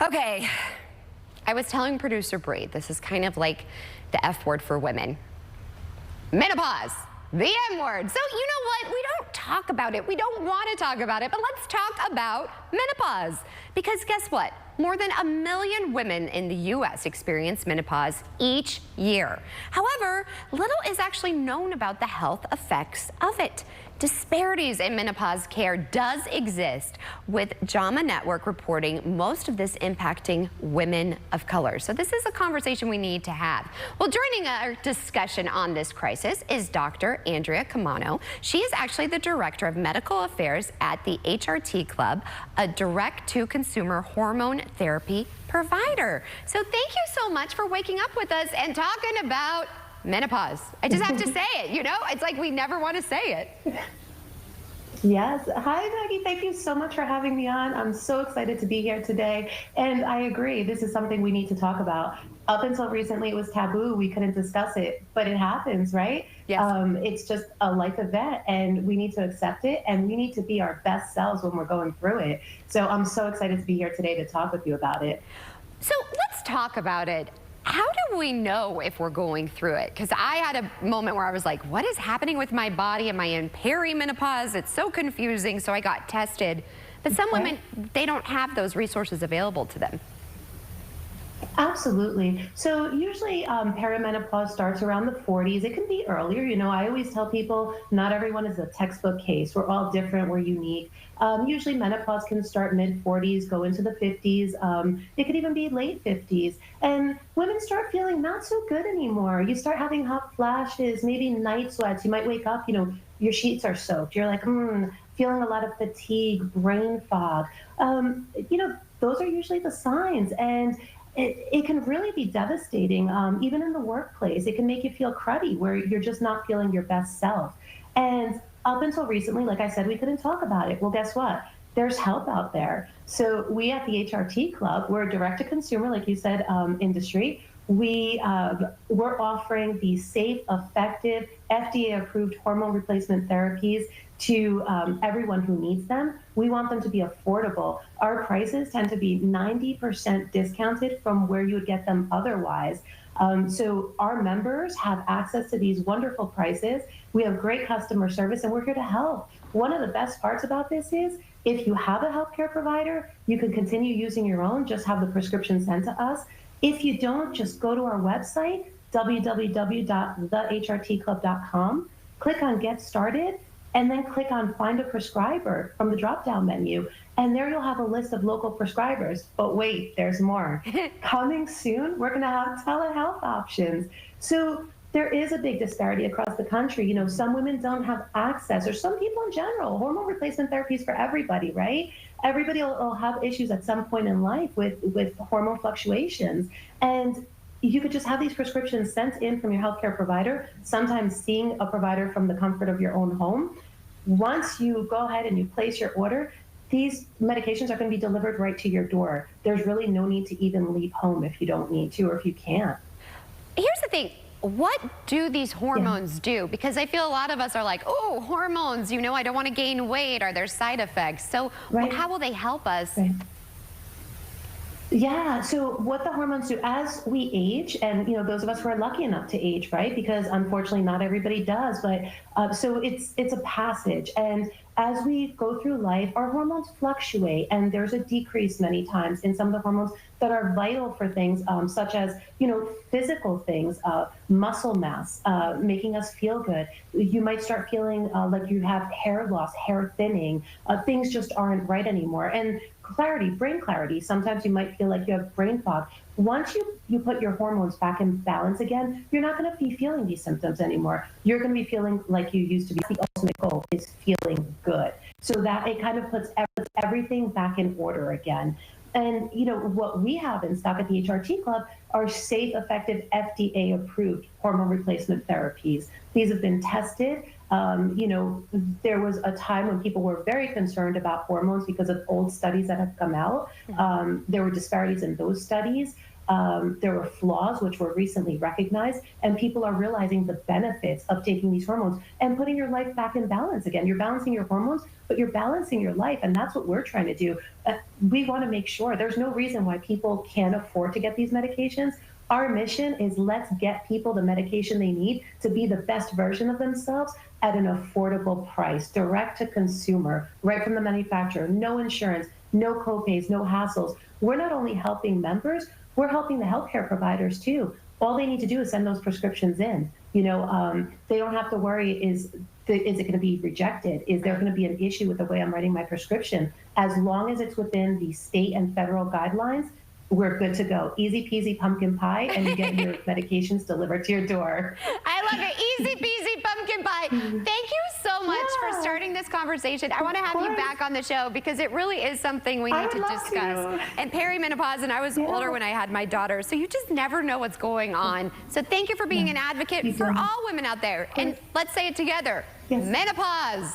Okay, I was telling producer Bree, this is kind of like the F word for women. Menopause, the M word. So you know what? We don't talk about it. We don't want to talk about it, but let's talk about menopause. Because guess what? More than 1 million women in the U.S. experience menopause each year. However, little is actually known about the health effects of it. Disparities in menopause care does exist, with JAMA Network reporting most of this impacting women of color. So this is a conversation we need to have. Well, joining our discussion on this crisis is Dr. Andrea Camano. She is actually the Director of Medical Affairs at the HRT Club, a direct-to-consumer hormone therapy provider. So thank you so much for waking up with us and talking about menopause. I just have to say it, you know? It's like we never want to say it. Yes. Hi, Maggie. Thank you so much for having me on. I'm so excited to be here today. And I agree, this is something we need to talk about. Up until recently, it was taboo. We couldn't discuss it, but it happens, right? Yes. It's just a life event, and we need to accept it, and we need to be our best selves when we're going through it. So I'm so excited to be here today to talk with you about it. So let's talk about it. How do we know if we're going through it? Because I had a moment where I was like, what is happening with my body? Am I in perimenopause? It's so confusing. So I got tested. But some women, they don't have those resources available to them. Absolutely. So usually perimenopause starts around the 40s. It can be earlier. You know, I always tell people not everyone is a textbook case. We're all different. We're unique. Usually menopause can start mid-40s, go into the 50s. It could even be late 50s. And women start feeling not so good anymore. You start having hot flashes, maybe night sweats. You might wake up, you know, your sheets are soaked. You're like, feeling a lot of fatigue, brain fog. You know, those are usually the signs. And it can really be devastating, even in the workplace. It can make you feel cruddy, where you're just not feeling your best self. And up until recently, like I said, we couldn't talk about it. Well, guess what? There's help out there. So we at the HRT Club, we're a direct-to-consumer, like you said, industry. We're offering the safe, effective, FDA-approved hormone replacement therapies to everyone who needs them. We want them to be affordable. Our prices tend to be 90% discounted from where you would get them otherwise. So our members have access to these wonderful prices. We have great customer service, and we're here to help. One of the best parts about this is if you have a healthcare provider, you can continue using your own, just have the prescription sent to us. If you don't, just go to our website, www.thehrtclub.com, click on Get Started, and then click on Find a Prescriber from the drop-down menu. And there you'll have a list of local prescribers. But wait, there's more. Coming soon, we're gonna have telehealth options. So there is a big disparity across the country. You know, some women don't have access, or some people in general. Hormone replacement therapy is for everybody, right? Everybody will have issues at some point in life with hormone fluctuations. And you could just have these prescriptions sent in from your healthcare provider, sometimes seeing a provider from the comfort of your own home. Once you go ahead and you place your order, these medications are going to be delivered right to your door. There's really no need to even leave home if you don't need to, or if you can't. Here's the thing. What do these hormones do? Because I feel a lot of us are like, oh, hormones, you know, I don't want to gain weight. Are there side effects? So how will they help us? Yeah, so what the hormones do as we age, and you know, those of us who are lucky enough to age, right? Because unfortunately not everybody does, but so it's a passage. And as we go through life, our hormones fluctuate, and there's a decrease many times in some of the hormones that are vital for things such as, you know, physical things, muscle mass, making us feel good. You might start feeling like you have hair loss, hair thinning, things just aren't right anymore. And clarity, brain clarity. Sometimes you might feel like you have brain fog. Once you put your hormones back in balance again, you're not going to be feeling these symptoms anymore. You're going to be feeling like you used to be. The ultimate goal is feeling good. So that it kind of puts everything back in order again. And you know what we have in stock at the HRT Club are safe, effective, FDA-approved hormone replacement therapies. These have been tested. You know, there was a time when people were very concerned about hormones because of old studies that have come out. There were disparities in those studies. There were flaws which were recently recognized, and people are realizing the benefits of taking these hormones and putting your life back in balance again. You're balancing your hormones, but you're balancing your life, and that's what we're trying to do. We want to make sure there's no reason why people can't afford to get these medications. Our mission is let's get people the medication they need to be the best version of themselves at an affordable price, direct to consumer, right from the manufacturer, no insurance, no copays, no hassles. We're not only helping members, we're helping the healthcare providers too. All they need to do is send those prescriptions in. They don't have to worry, is it going to be rejected? Is there going to be an issue with the way I'm writing my prescription? As long as it's within the state and federal guidelines, we're good to go. Easy peasy pumpkin pie, and you get your medications delivered to your door. I love it. Easy peasy pumpkin pie. Thank you so much for starting this conversation. I want to have you back on the show because it really is something we need to discuss. And perimenopause, and I was older when I had my daughter, so you just never know what's going on. So thank you for being an advocate for all women out there. And let's say it together. Menopause.